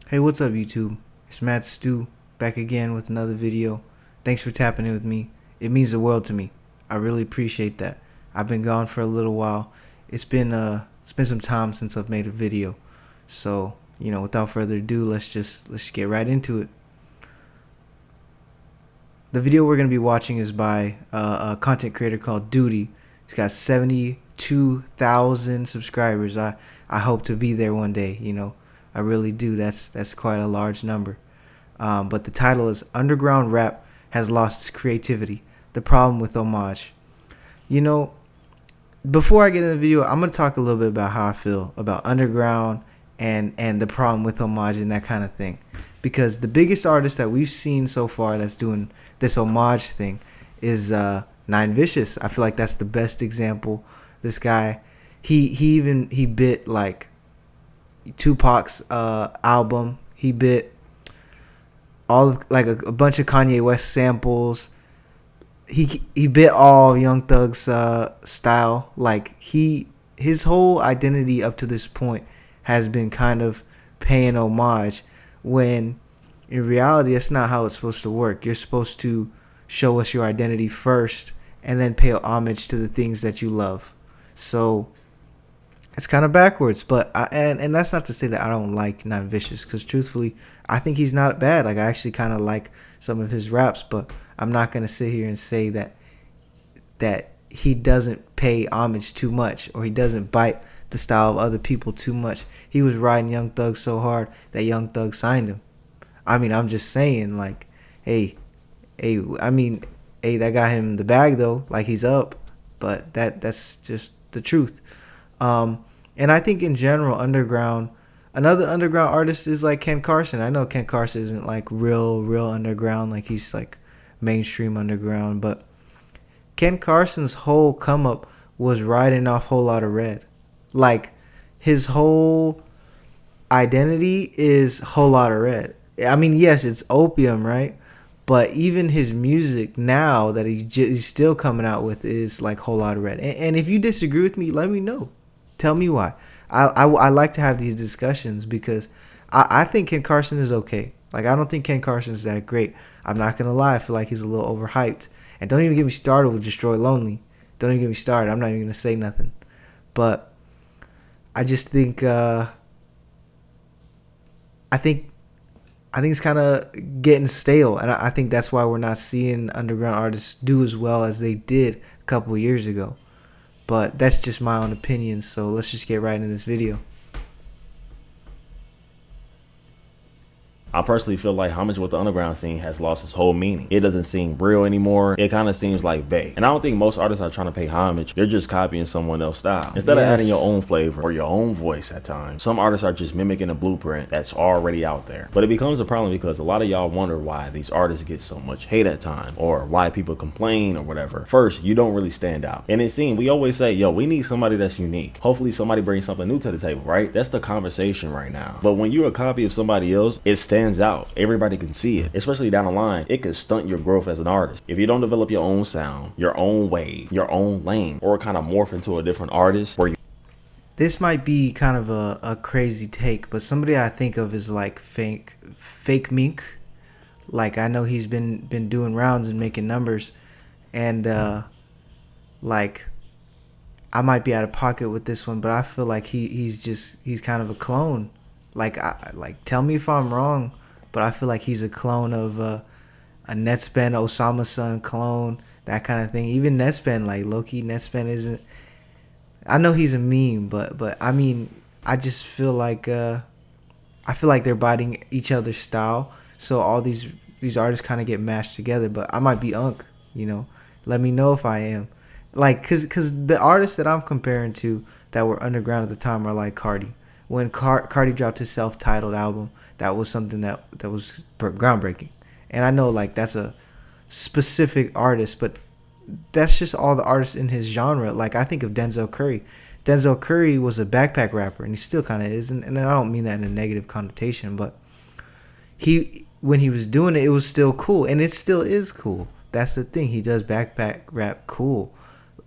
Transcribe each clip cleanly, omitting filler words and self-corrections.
Hey, what's up, YouTube? It's Matt Stew back again with another video. Thanks for tapping in with me. It means the world to me. I really appreciate that. I've been gone for a little while. It's been some time since I've made a video. So, without further ado, let's get right into it. The video we're gonna be watching is by a content creator called Duty. He's got 72,000 subscribers. I hope to be there one day. I really do. That's quite a large number. But the title is Underground Rap Has Lost Its Creativity. The Problem with Homage. Before I get in the video, I'm going to talk a little bit about how I feel about underground and the problem with Homage and that kind of thing. Because the biggest artist that we've seen so far that's doing this Homage thing is Nine Vicious. I feel like that's the best example. This guy, he bit like Tupac's album. He bit all of like a bunch of Kanye West samples. He bit all Young Thug's style. Like his whole identity up to this point has been kind of paying homage, when in reality that's not how it's supposed to work. You're supposed to show us your identity first and then pay homage to the things that you love. So it's kind of backwards, but and that's not to say that I don't like Nine Vicious, because truthfully, I think he's not bad. Like, I actually kind of like some of his raps, but I'm not gonna sit here and say that he doesn't pay homage too much, or he doesn't bite the style of other people too much. He was riding Young Thug so hard that Young Thug signed him. I mean, I'm just saying, like, hey, that got him the bag though. Like, he's up, but that's just the truth. And I think in general, another underground artist is like Ken Carson. I know Ken Carson isn't like real underground, like he's like mainstream underground, but Ken Carson's whole come up was riding off Whole Lotta Red. Like, his whole identity is Whole Lotta Red. I mean, yes, it's opium, right? But even his music now that he's still coming out with is like Whole Lotta Red. And if you disagree with me, let me know. Tell me why. I like to have these discussions, because I think Ken Carson is okay. Like, I don't think Ken Carson is that great. I'm not going to lie. I feel like he's a little overhyped. And don't even get me started with Destroy Lonely. Don't even get me started. I'm not even going to say nothing. But I just think I think it's kind of getting stale, and I think that's why we're not seeing underground artists do as well as they did a couple of years ago. But that's just my own opinion, so let's just get right into this video. I personally feel like Homage with the underground scene has lost its whole meaning. It doesn't seem real anymore. It kind of seems like bait. And I don't think most artists are trying to pay homage. They're just copying someone else's style. Instead of adding your own flavor or your own voice at times, some artists are just mimicking a blueprint that's already out there. But it becomes a problem because a lot of y'all wonder why these artists get so much hate at times, or why people complain or whatever. First, you don't really stand out. And it seems we always say, yo, we need somebody that's unique. Hopefully somebody brings something new to the table, right? That's the conversation right now. But when you're a copy of somebody else, it stands out. Everybody can see it. Especially down the line, it could stunt your growth as an artist. If you don't develop your own sound, your own way, your own lane, or kind of morph into a different artist where you... This might be kind of a crazy take, but somebody I think of is like fake Mink. Like, I know he's been doing rounds and making numbers, and like, I might be out of pocket with this one, but I feel like he's kind of a clone. Like, tell me if I'm wrong, but I feel like he's a clone of a Netspan Osama Son clone, that kind of thing. Even Netspan, like, low-key Netspan isn't... I know he's a meme, but I mean, I just feel like they're biting each other's style, so all these artists kind of get mashed together. But I might be unk, Let me know if I am. Like, cause the artists that I'm comparing to that were underground at the time are like Cardi. When Cardi dropped his self-titled album, that was something that was groundbreaking. And I know, like, that's a specific artist, but that's just all the artists in his genre. Like, I think of Denzel Curry. Denzel Curry was a backpack rapper, and he still kind of is. And I don't mean that in a negative connotation, but when he was doing it, it was still cool, and it still is cool. That's the thing. He does backpack rap cool.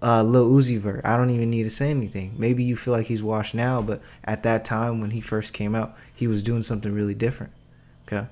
Lil Uzi Vert. I don't even need to say anything. Maybe you feel like he's washed now, but at that time when he first came out, he was doing something really different. Okay,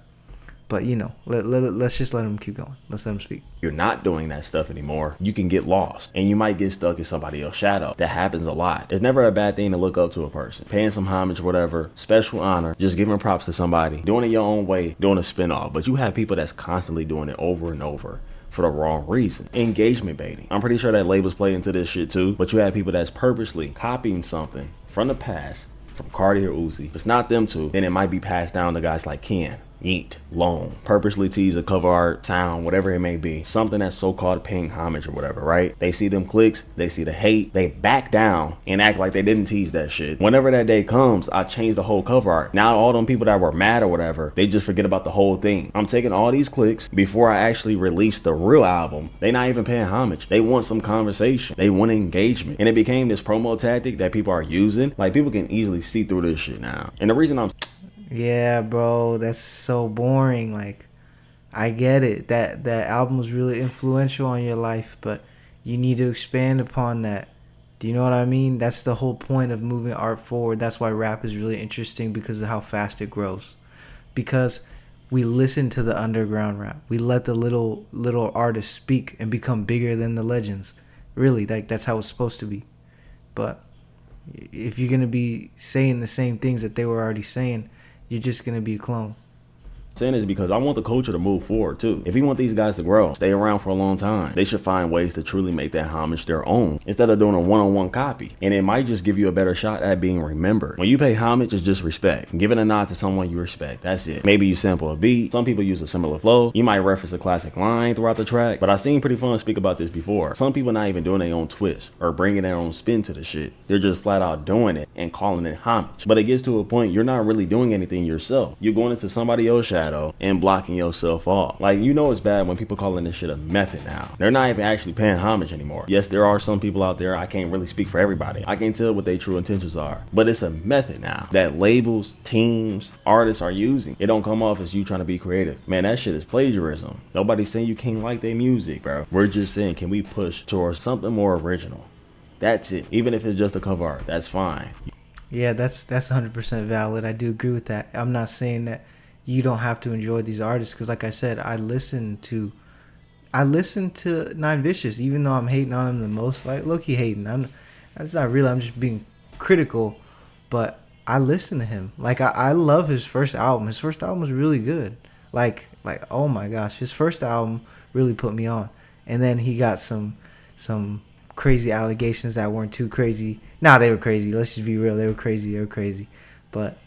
but let's just let him keep going. Let's let him speak. You're not doing that stuff anymore, you can get lost and you might get stuck in somebody else's shadow. That happens a lot. It's never a bad thing to look up to a person, paying some homage, whatever, special honor, just giving props to somebody, doing it your own way, doing a spin-off. But you have people that's constantly doing it over and over for the wrong reason. Engagement baiting. I'm pretty sure that labels play into this shit too, but you have people that's purposely copying something from the past, from Cardi or Uzi. If it's not them two, then it might be passed down to guys like Ken, Yeet, Lone, purposely tease a cover art, sound, whatever it may be, something that's so-called paying homage or whatever, right? They see them clicks, they see the hate, they back down and act like they didn't tease that shit. Whenever that day comes, I change the whole cover art. Now all them people that were mad or whatever, they just forget about the whole thing. I'm taking all these clicks before I actually release the real album. They not even paying homage. They want some conversation. They want engagement. And it became this promo tactic that people are using. Like, people can easily see through this shit now. And the reason I'm Yeah, bro, that's so boring. Like, I get it. That album was really influential on your life, but you need to expand upon that. Do you know what I mean? That's the whole point of moving art forward. That's why rap is really interesting, because of how fast it grows. Because we listen to the underground rap. We let the little artists speak and become bigger than the legends. Really, that's how it's supposed to be. But if you're gonna be saying the same things that they were already saying, you're just gonna be a clone. saying is because I want the culture to move forward too. If you want these guys to grow, stay around for a long time, they should find ways to truly make that homage their own instead of doing a one-on-one copy. And it might just give you a better shot at being remembered. When you pay homage, it's just respect. Giving a nod to someone you respect. That's it. Maybe you sample a beat. Some people use a similar flow. You might reference a classic line throughout the track. But I've seen Pretty Fun speak about this before. Some people not even doing their own twist or bringing their own spin to the shit. They're just flat out doing it and calling it homage. But it gets to a point you're not really doing anything yourself. You're going into somebody else's shadow and blocking yourself off. Like, you know it's bad when people calling this shit a method now. They're not even actually paying homage anymore. Yes, there are some people out there, I can't really speak for everybody. I can't tell what their true intentions are. But it's a method now that labels, teams, artists are using. It don't come off as you trying to be creative. Man, that shit is plagiarism. Nobody's saying you can't like their music, bro. We're just saying, can we push towards something more original? That's it. Even if it's just a cover art, that's fine. Yeah, that's 100% valid. I do agree with that. I'm not saying that you don't have to enjoy these artists, because like I said, I listen to Nine Vicious, even though I'm hating on him the most. Like, low-key hating. That's not really. I'm just being critical, but I listen to him. Like, I love his first album. His first album was really good. Like oh my gosh, his first album really put me on. And then he got some crazy allegations that weren't too crazy. Nah, they were crazy. Let's just be real. They were crazy. But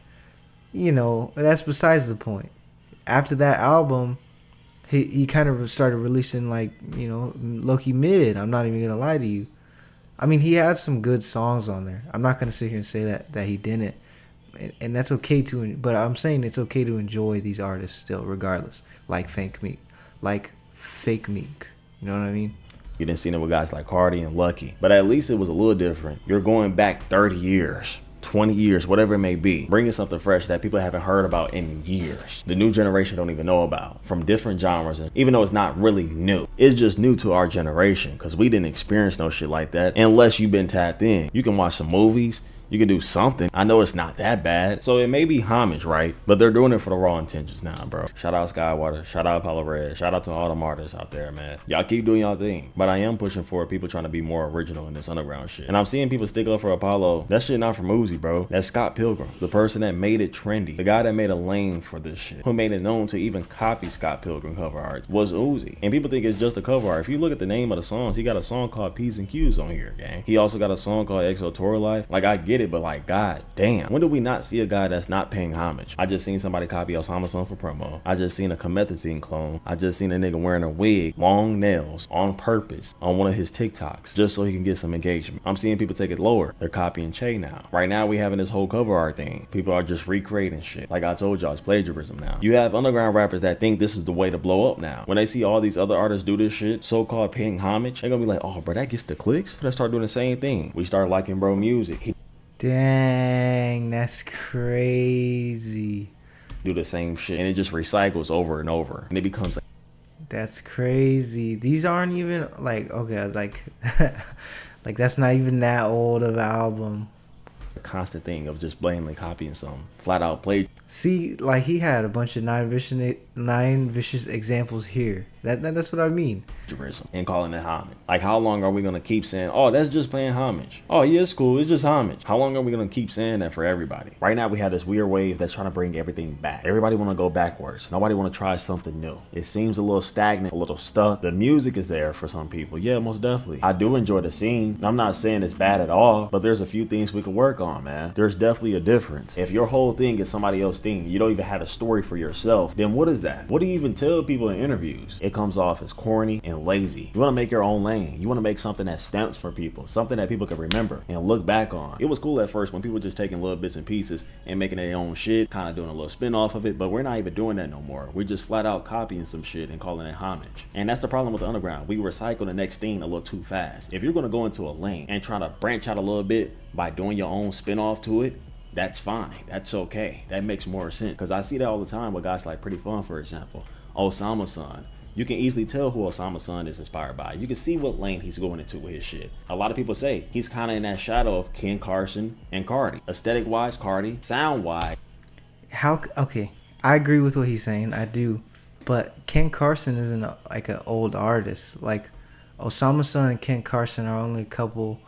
you know, that's besides the point. After that album, he kind of started releasing, like, you know, low-key mid. I'm not even gonna lie to you. I mean, he had some good songs on there. I'm not gonna sit here and say that he didn't, and that's okay to. But I'm saying it's okay to enjoy these artists still, regardless. Like Fake Meek. You know what I mean? You didn't see it with guys like Cardi and Lucky, but at least it was a little different. You're going back 30 years. 20 years, whatever it may be, bringing something fresh that people haven't heard about in years. The new generation don't even know about, from different genres, and even though it's not really new, it's just new to our generation, because we didn't experience no shit like that unless you've been tapped in. You can watch some movies, you can do something. I know it's not that bad, so it may be homage, right? But they're doing it for the raw intentions now, bro. Shout out Skywater, shout out Apollo Red, shout out to all them artists out there, man. Y'all keep doing y'all thing. But I am pushing for people trying to be more original in this underground shit. And I'm seeing people stick up for Apollo. That shit not from Uzi, bro. That's Scott Pilgrim, the person that made it trendy. The guy that made a lane for this shit, who made it known to even copy Scott Pilgrim cover art, was Uzi. And people think it's just a cover art. If you look at the name of the songs, he got a song called P's and Q's on here, gang. He also got a song called XO Tour Life. Like, I get it, but like, God damn, when do we not see a guy that's not paying homage? I just seen somebody copy Osama's song for promo. I just seen a Comethazine clone. I just seen a nigga wearing a wig, long nails, on purpose, on one of his TikToks, just so he can get some engagement. I'm seeing people take it lower. They're copying Che now. Right now, we having this whole cover art thing. People are just recreating shit. Like I told y'all, it's plagiarism now. You have underground rappers that think this is the way to blow up now. When they see all these other artists do this shit, so-called paying homage, they're gonna be like, oh, bro, that gets the clicks? Let's start doing the same thing. We start liking bro music. Dang, that's crazy. Do the same shit, and it just recycles over and over, and it becomes like, that's crazy. These aren't even like, okay, like Like that's not even that old of an album. The constant thing of just blatantly copying something, flat out play See, like he had a bunch of nine vicious examples here. That's what I mean. plagiarism and calling it homage. Like, how long are we gonna keep saying, "Oh, that's just playing homage"? Oh, yeah, it's cool. It's just homage. How long are we gonna keep saying that for everybody? Right now, we have this weird wave that's trying to bring everything back. Everybody want to go backwards. Nobody want to try something new. It seems a little stagnant, a little stuck. The music is there for some people. Yeah, most definitely. I do enjoy the scene. I'm not saying it's bad at all, but there's a few things we could work on, man. There's definitely a difference. If your whole thing is somebody else's thing, you don't even have a story for yourself, then what is that? What do you even tell people in interviews? It comes off as corny and lazy. You want to make your own lane. You want to make something that stamps for people, something that people can remember and look back on. It was cool at first when people were just taking little bits and pieces and making their own shit, kind of doing a little spin off of it, but we're not even doing that no more. We're just flat out copying some shit and calling it homage. And that's the problem with the underground. We recycle the next thing a little too fast. If you're going to go into a lane and try to branch out a little bit by doing your own spin off to it, that's fine. That's okay. That makes more sense. Because I see that all the time with guys like Pretty Fun, for example. Osama's son. You can easily tell who Osama's son is inspired by. You can see what lane he's going into with his shit. A lot of people say he's kind of in that shadow of Ken Carson and Cardi. Aesthetic wise, Cardi. Sound wise. Okay, I agree with what he's saying. I do. But Ken Carson isn't like an old artist. Like Osama's son and Ken Carson are only a couple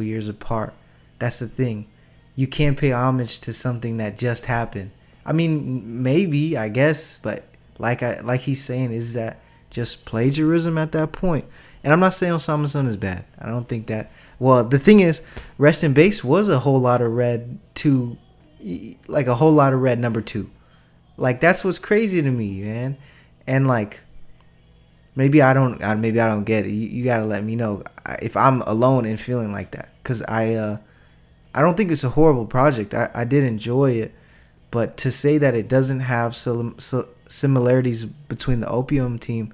years apart. That's the thing. You can't pay homage to something that just happened. I mean, maybe, I guess, but like he's saying, is that just plagiarism at that point? And I'm not saying Osama's son is bad. I don't think that. Well, the thing is, Rest in Base was a whole lot of red two, like a whole lot of red number two. Like that's what's crazy to me, man. And like maybe I don't get it. You gotta let me know if I'm alone in feeling like that, because I don't think it's a horrible project. I did enjoy it, but to say that it doesn't have similarities between the Opium team,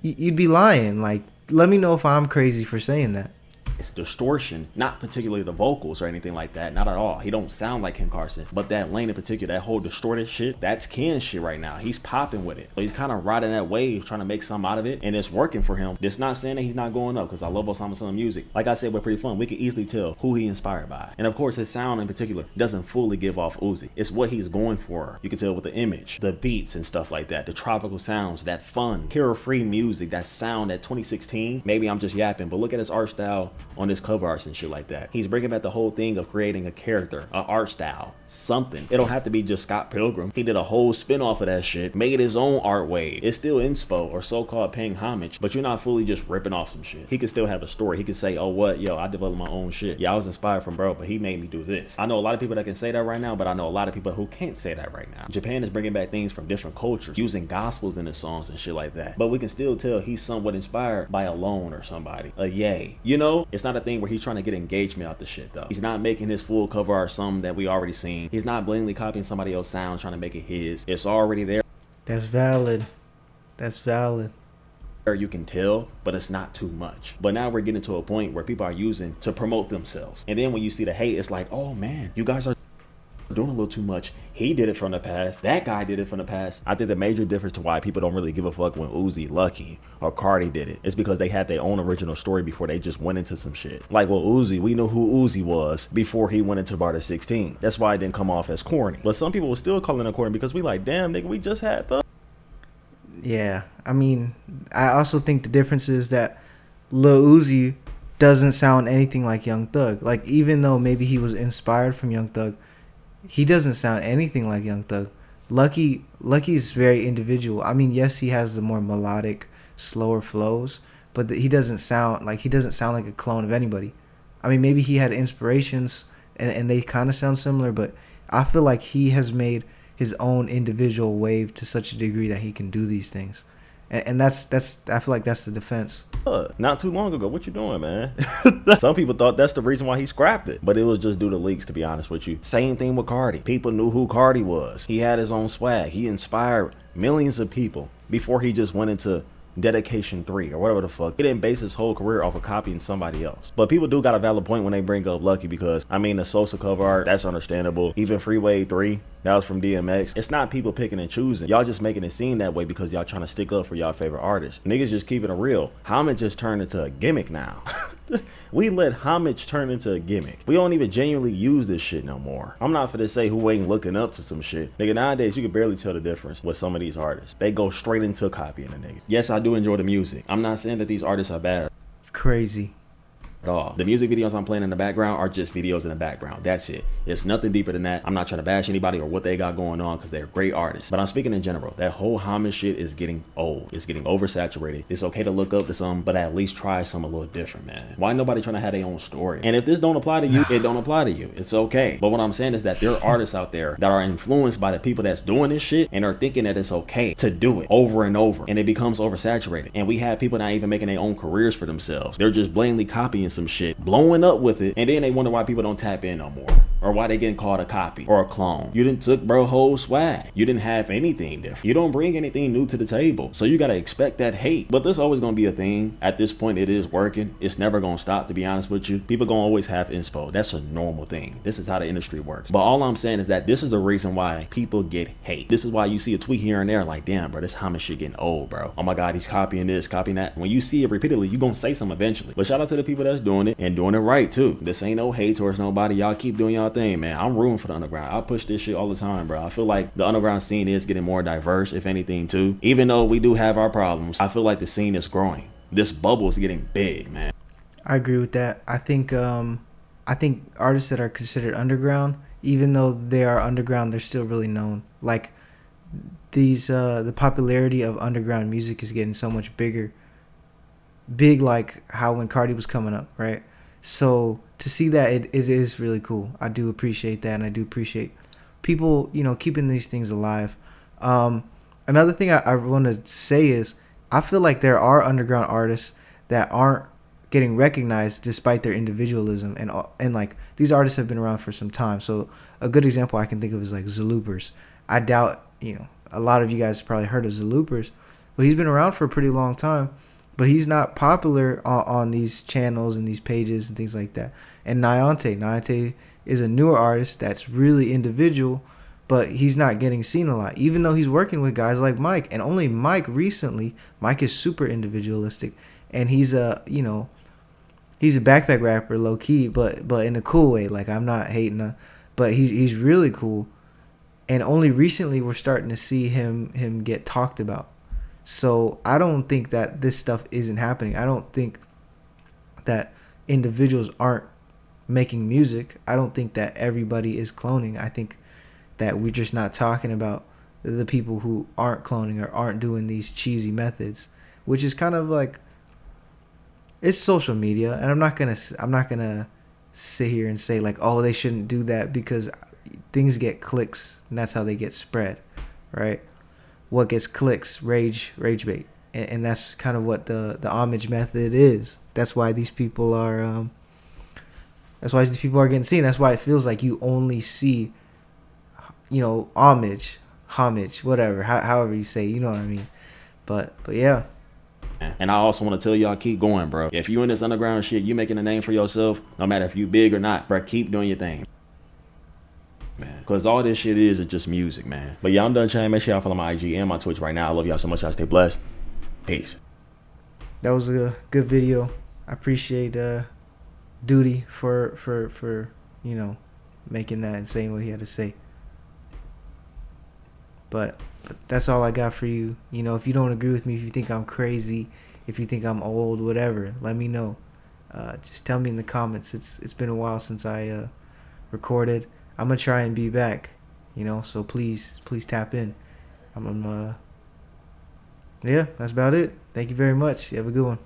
you'd be lying. Like, let me know if I'm crazy for saying that. It's distortion, not particularly the vocals or anything like that, not at all. He don't sound like Ken Carson, but that lane in particular, that whole distorted shit, that's Ken's shit right now. He's popping with it. So he's kind of riding that wave, trying to make something out of it, and it's working for him. It's not saying that he's not going up, because I love Osama's son music. Like I said, we're Pretty Fun. We can easily tell who he inspired by. And of course, his sound in particular doesn't fully give off Uzi. It's what he's going for. You can tell with the image, the beats and stuff like that, the tropical sounds, that fun, carefree music, that sound, that 2016. Maybe I'm just yapping, but look at his art style on his cover arts and shit like that. He's bringing back the whole thing of creating a character, an art style, something. It don't have to be just Scott Pilgrim. He did a whole spin off of that shit, made his own art wave. It's still inspo or so-called paying homage, but you're not fully just ripping off some shit. He could still have a story. He could say, oh what, yo, I developed my own shit. Yeah, I was inspired from bro, but he made me do this. I know a lot of people that can say that right now, but I know a lot of people who can't say that right now. Japan is bringing back things from different cultures, using gospels in his songs and shit like that. But we can still tell he's somewhat inspired by Alone or somebody. A Yay. You know, it's not a thing where he's trying to get engagement out the shit though. He's not making his full cover art something that we already seen. He's not blatantly copying somebody else's sound, trying to make it his. It's already there. That's valid. That's valid. You can tell, but it's not too much. But now we're getting to a point where people are using to promote themselves. And then when you see the hate, it's like, oh man, you guys are doing a little too much. He did it from the past. That guy did it from the past. I think the major difference to why people don't really give a fuck when Uzi, Lucky, or Cardi did it is because they had their own original story before they just went into some shit. Like, well, Uzi, we knew who Uzi was before he went into Barter 16. That's why it didn't come off as corny. But some people were still calling it corny because we like, damn, nigga, we just had the... Yeah, I mean, I also think the difference is that Lil Uzi doesn't sound anything like Young Thug. Like, even though maybe he was inspired from Young Thug, he doesn't sound anything like Young Thug. Lucky's very individual. I mean, yes, he has the more melodic, slower flows, but he doesn't sound like a clone of anybody. I mean, maybe he had inspirations and they kind of sound similar, but I feel like he has made his own individual wave to such a degree that he can do these things. And that's I feel like that's the defense. Not too long ago. What you doing, man? Some people thought that's the reason why he scrapped it, but it was just due to leaks, to be honest with you. Same thing with Cardi. People knew who Cardi was. He had his own swag. He inspired millions of people before he just went into Dedication 3 or whatever the fuck. He didn't base his whole career off of copying somebody else. But people do got a valid point when they bring up Lucky, because I mean, the Sosa cover art, that's understandable. Even Freeway 3, that was from DMX. It's not people picking and choosing. Y'all just making it seem that way because y'all trying to stick up for y'all favorite artists. Niggas just keeping it real. Homage just turned into a gimmick now. We let homage turn into a gimmick. We don't even genuinely use this shit no more. I'm not finna say who ain't looking up to some shit. Nigga, nowadays you can barely tell the difference with some of these artists. They go straight into copying a nigga. Yes, I do enjoy the music. I'm not saying that these artists are bad Crazy. at all. The music videos I'm playing in the background are just videos in the background. That's it. It's nothing deeper than that. I'm not trying to bash anybody or what they got going on because they're great artists. But I'm speaking in general. That whole homage shit is getting old. It's getting oversaturated. It's okay to look up to some, but at least try some a little different, man. Why nobody trying to have their own story? And if this don't apply to you, it don't apply to you. It's okay. But what I'm saying is that there are artists out there that are influenced by the people that's doing this shit and are thinking that it's okay to do it over and over. And it becomes oversaturated. And we have people not even making their own careers for themselves. They're just blatantly copying some shit, blowing up with it, and then they wonder why people don't tap in no more, or why they getting called a copy or a clone. You didn't took bro whole swag. You didn't have anything different. You don't bring anything new to the table, so you gotta expect that hate. But there's always gonna be a thing. At this point, it is working. It's never gonna stop, to be honest with you. People gonna always have inspo. That's a normal thing. This is how the industry works. But all I'm saying is that this is the reason why people get hate. This is why you see a tweet here and there like, damn, bro, this homage shit getting old, bro. Oh my god, he's copying this, copying that. When you see it repeatedly, you gonna say something eventually. But shout out to the people that's doing it and doing it right too. This ain't no hate towards nobody. Y'all keep doing y'all thing, man. I'm rooting for the underground. I push this shit all the time, bro. I feel like the underground scene is getting more diverse, if anything, too. Even though we do have our problems, I feel like the scene is growing. This bubble is getting big, man. I agree with that. I think artists that are considered underground, even though they are underground, they're still really known. Like the popularity of underground music is getting so much bigger. Big like how when Cardi was coming up, right? So to see that it is really cool. I do appreciate that, and I do appreciate people, keeping these things alive. Another thing I want to say is I feel like there are underground artists that aren't getting recognized despite their individualism, and like these artists have been around for some time. So a good example I can think of is like Zaloopers. I doubt a lot of you guys probably heard of Zaloopers, but he's been around for a pretty long time. But he's not popular on these channels and these pages and things like that. And Nyante is a newer artist that's really individual, but he's not getting seen a lot, even though he's working with guys like Mike. And only Mike is super individualistic, and he's a backpack rapper, low key, but in a cool way. Like, I'm not hating on, but he's really cool. And only recently we're starting to see him get talked about. So I don't think that this stuff isn't happening. I don't think that individuals aren't making music. I don't think that everybody is cloning. I think that we're just not talking about the people who aren't cloning or aren't doing these cheesy methods, which is kind of like, it's social media. And I'm not gonna sit here and say like, oh, they shouldn't do that, because things get clicks and that's how they get spread, right? What gets clicks? Rage bait, and that's kind of what the homage method is. That's why these people are getting seen. That's why it feels like you only see, homage, whatever, however you say, you know what I mean. But yeah. And I also want to tell y'all, keep going, bro. If you in this underground shit, you making a name for yourself, no matter if you big or not, bro, keep doing your thing, man, because all this shit is just music, man. But yeah, I'm done chatting. Make sure y'all follow my IG and my Twitch right now. I love y'all so much. Y'all stay blessed. Peace. That was a good video. I appreciate Duty for making that and saying what he had to say. But that's all I got for you. If you don't agree with me, if you think I'm crazy, if you think I'm old, whatever, let me know. Just tell me in the comments. It's been a while since I recorded. I'm gonna try and be back, so please tap in. Yeah, that's about it. Thank you very much. You have a good one.